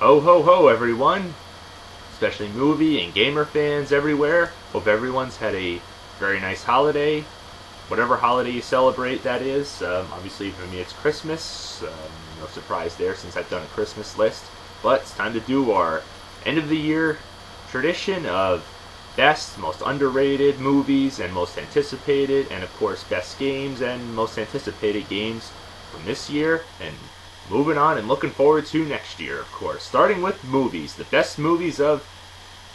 Ho ho ho everyone, especially movie and gamer fans everywhere. Hope everyone's had a very nice holiday, whatever holiday you celebrate that is. Obviously for me it's Christmas, no surprise there since I've done a Christmas list. But it's time to do our end of the year tradition of best, most underrated movies and most anticipated, and of course best games and most anticipated games from this year, and moving on and looking forward to next year, of course. Starting with movies, the best movies of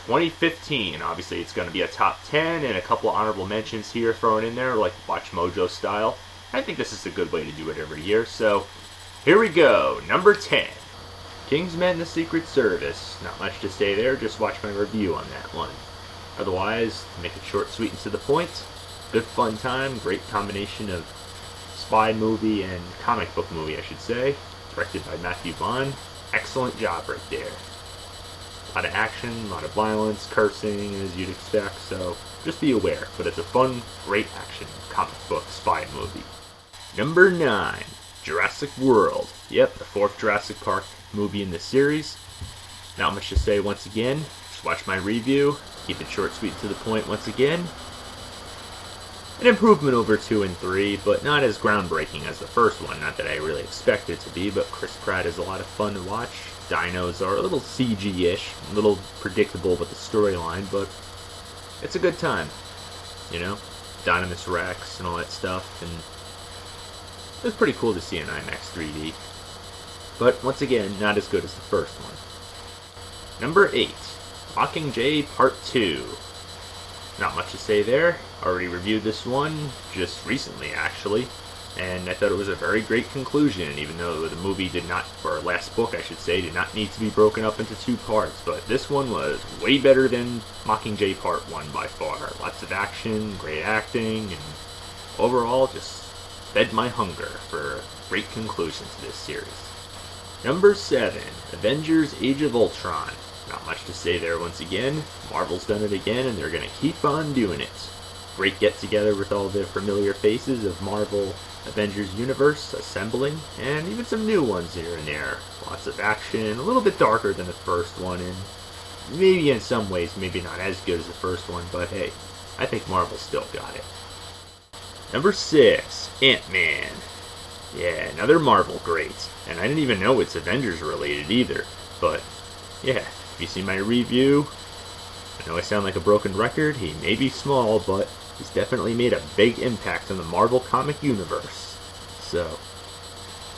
2015. Obviously, it's going to be a top 10 and a couple of honorable mentions here thrown in there, like Watch Mojo style. I think this is a good way to do it every year, so here we go. Number 10, Kingsman: The Secret Service. Not much to say there, just watch my review on that one. Otherwise, to make it short, sweet, and to the point, good fun time, great combination of spy movie and comic book movie, I should say. Directed by Matthew Vaughn. Excellent job right there. A lot of action, a lot of violence, cursing, as you'd expect, so just be aware. But it's a fun, great action comic book spy movie. Number 9, Jurassic World. Yep, the 4th Jurassic Park movie in the series. Not much to say once again. Just watch my review. Keep it short, sweet, to the point once again. An improvement over 2 and 3, but not as groundbreaking as the first one. Not that I really expect it to be, but Chris Pratt is a lot of fun to watch. Dinos are a little CG-ish, a little predictable with the storyline, but it's a good time. You know, Dynamis Rex and all that stuff, and it was pretty cool to see in IMAX 3D. But once again, not as good as the first one. Number 8, Mockingjay Part 2. Not much to say there. Already reviewed this one just recently, actually, and I thought it was a very great conclusion, even though the movie did not, or last book I should say, did not need to be broken up into 2 parts, but this one was way better than Mockingjay Part 1 by far. Lots of action, great acting, and overall just fed my hunger for a great conclusion to this series. Number 7, Avengers Age of Ultron. Not much to say there once again. Marvel's done it again, and they're going to keep on doing it. Great get-together with all the familiar faces of Marvel Avengers universe assembling, and even some new ones here and there. Lots of action, a little bit darker than the first one, and maybe in some ways, maybe not as good as the first one, but hey, I think Marvel still got it. Number 6, Ant-Man. Yeah, another Marvel great, and I didn't even know it's Avengers related either, but yeah. If you see my review, I know I sound like a broken record. He may be small, but he's definitely made a big impact on the Marvel comic universe. So,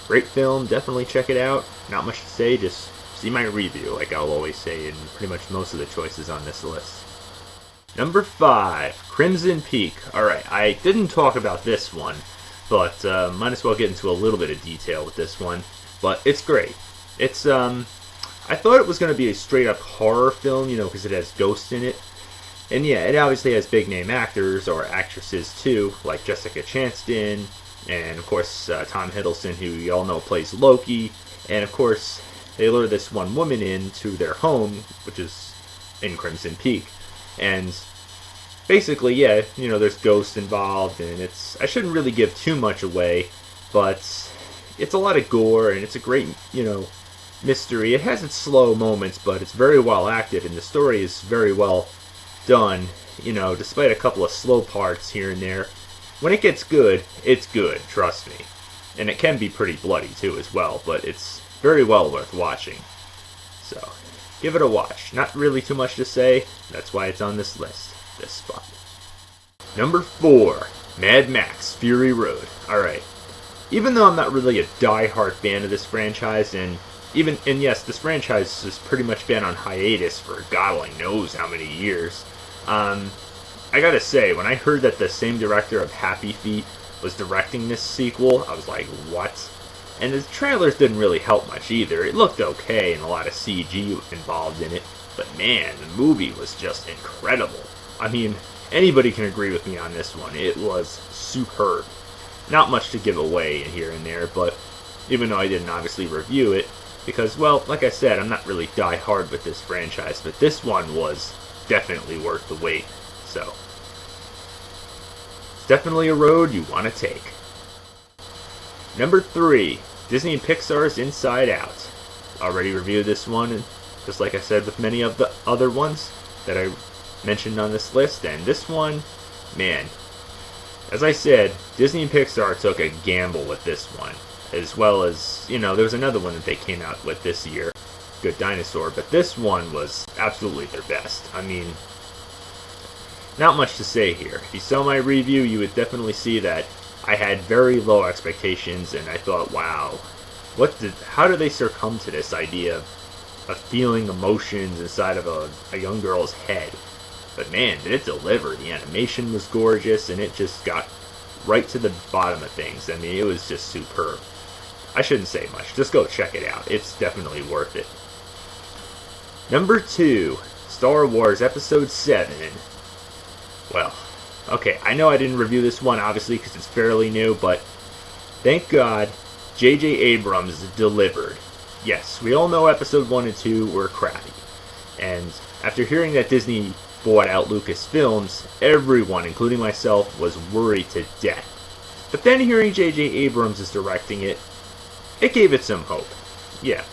great film, definitely check it out. Not much to say, just see my review, like I'll always say in pretty much most of the choices on this list. Number 5, Crimson Peak. Alright, I didn't talk about this one, but might as well get into a little bit of detail with this one. But it's great. It's, I thought it was going to be a straight-up horror film, you know, because it has ghosts in it. And yeah, it obviously has big-name actors, or actresses too, like Jessica Chastain, and of course Tom Hiddleston, who you all know plays Loki. And of course, they lure this one woman into their home, which is in Crimson Peak. And basically, yeah, you know, there's ghosts involved, and I shouldn't really give too much away, but it's a lot of gore, and it's a great, you know, mystery. It has its slow moments, but it's very well acted, and the story is very well done, you know, despite a couple of slow parts here and there. When it gets good, it's good, trust me. And it can be pretty bloody too as well, but it's very well worth watching. So, give it a watch. Not really too much to say, that's why it's on this list, this spot. Number 4, Mad Max Fury Road. Alright, even though I'm not really a die-hard fan of this franchise, and yes, this franchise has pretty much been on hiatus for God only knows how many years. I gotta say, when I heard that the same director of Happy Feet was directing this sequel, I was like, what? And the trailers didn't really help much either. It looked okay and a lot of CG involved in it, but man, the movie was just incredible. I mean, anybody can agree with me on this one. It was superb. Not much to give away here and there, but even though I didn't obviously review it, because, well, like I said, I'm not really die-hard with this franchise, but this one was definitely worth the wait, so it's definitely a road you want to take. Number 3, Disney and Pixar's Inside Out. already reviewed this one, and just like I said with many of the other ones that I mentioned on this list. And this one, man, as I said, Disney and Pixar took a gamble with this one, as well as, there was another one that they came out with this year, Good Dinosaur, but this one was absolutely their best. I mean, not much to say here. If you saw my review, you would definitely see that I had very low expectations, and I thought, wow, how do they succumb to this idea of feeling emotions inside of a young girl's head? But man, did it deliver. The animation was gorgeous, and it just got right to the bottom of things. I mean, it was just superb. I shouldn't say much. Just go check it out. It's definitely worth it. Number 2, Star Wars Episode 7. Well, okay, I know I didn't review this one, obviously, because it's fairly new, but thank God J.J. Abrams delivered. Yes, we all know Episode 1 and 2 were crappy. And after hearing that Disney bought out Lucasfilms, everyone, including myself, was worried to death. But then hearing J.J. Abrams is directing it, it gave it some hope. Yeah,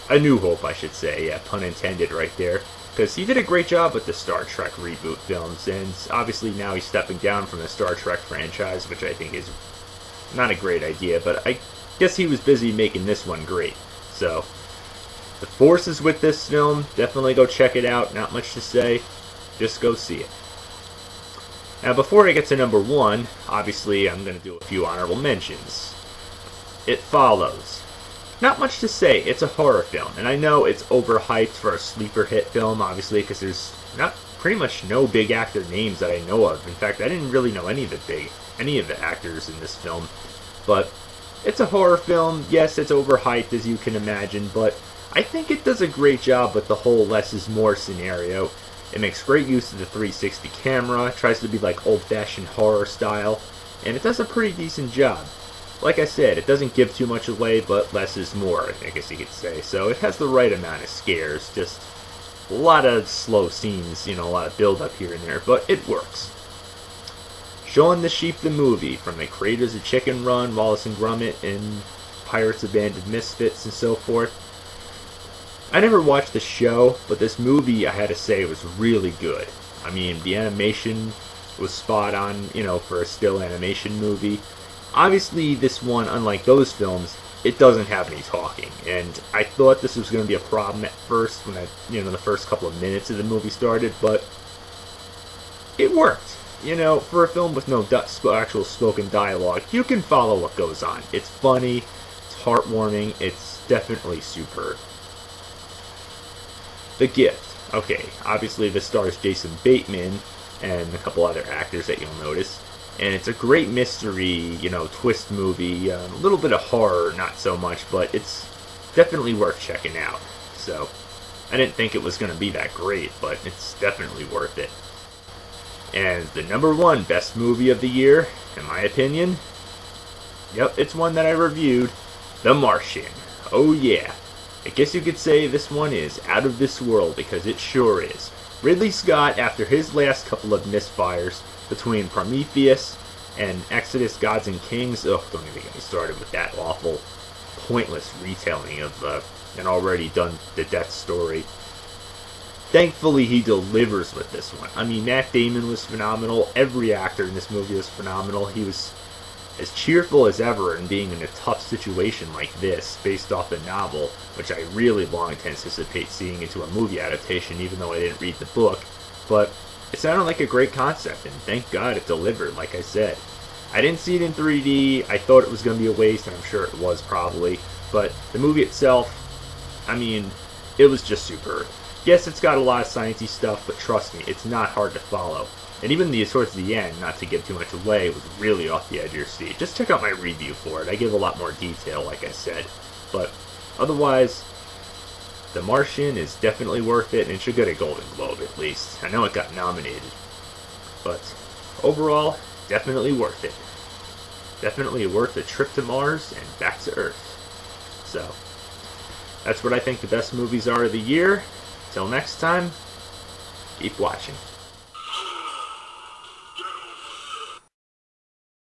a new hope, I should say. Yeah, pun intended right there. Because he did a great job with the Star Trek reboot films, and obviously now he's stepping down from the Star Trek franchise, which I think is not a great idea, but I guess he was busy making this one great. So, the Force is with this film. Definitely go check it out. Not much to say. Just go see it. Now, before I get to number 1, obviously I'm going to do a few honorable mentions. It Follows. Not much to say. It's a horror film, and I know it's overhyped for a sleeper hit film, obviously, because there's pretty much no big actor names that I know of. In fact, I didn't really know any of the actors in this film. But it's a horror film. Yes, it's overhyped, as you can imagine, but I think it does a great job with the whole less is more scenario. It makes great use of the 360 camera, tries to be like old-fashioned horror style, and it does a pretty decent job. Like I said, it doesn't give too much away, but less is more, I guess you could say. So it has the right amount of scares, just a lot of slow scenes, a lot of build-up here and there, but it works. Shaun the Sheep the movie, from the creators of Chicken Run, Wallace and Gromit, and Pirates Abandoned Misfits, and so forth. I never watched the show, but this movie, I had to say, was really good. I mean, the animation was spot on, for a still animation movie. Obviously, this one, unlike those films, it doesn't have any talking, and I thought this was going to be a problem at first when the first couple of minutes of the movie started, but it worked. For a film with no actual spoken dialogue, you can follow what goes on. It's funny, it's heartwarming, it's definitely superb. The Gift. Okay, obviously this stars Jason Bateman and a couple other actors that you'll notice. And it's a great mystery, twist movie. A little bit of horror, not so much, but it's definitely worth checking out. So, I didn't think it was going to be that great, but it's definitely worth it. And the number 1 best movie of the year, in my opinion, yep, it's one that I reviewed, The Martian. Oh yeah. I guess you could say this one is out of this world, because it sure is. Ridley Scott, after his last couple of misfires between Prometheus and Exodus, Gods and Kings, don't even get me started with that awful, pointless retelling of an already done the death story. Thankfully, he delivers with this one. I mean, Matt Damon was phenomenal. Every actor in this movie was phenomenal. He was as cheerful as ever in being in a tough situation like this, based off the novel, which I really long to anticipate seeing into a movie adaptation, even though I didn't read the book. But it sounded like a great concept, and thank God it delivered, like I said. I didn't see it in 3D. I thought it was going to be a waste, and I'm sure it was probably. But the movie itself, I mean, it was just superb. Yes, it's got a lot of sciencey stuff, but trust me, it's not hard to follow. And even towards the end, not to give too much away, it was really off the edge of your seat. Just check out my review for it. I give a lot more detail, like I said. But otherwise, The Martian is definitely worth it, and it should get a Golden Globe at least. I know it got nominated. But overall, definitely worth it. Definitely worth the trip to Mars and back to Earth. So, that's what I think the best movies are of the year. Till next time, keep watching.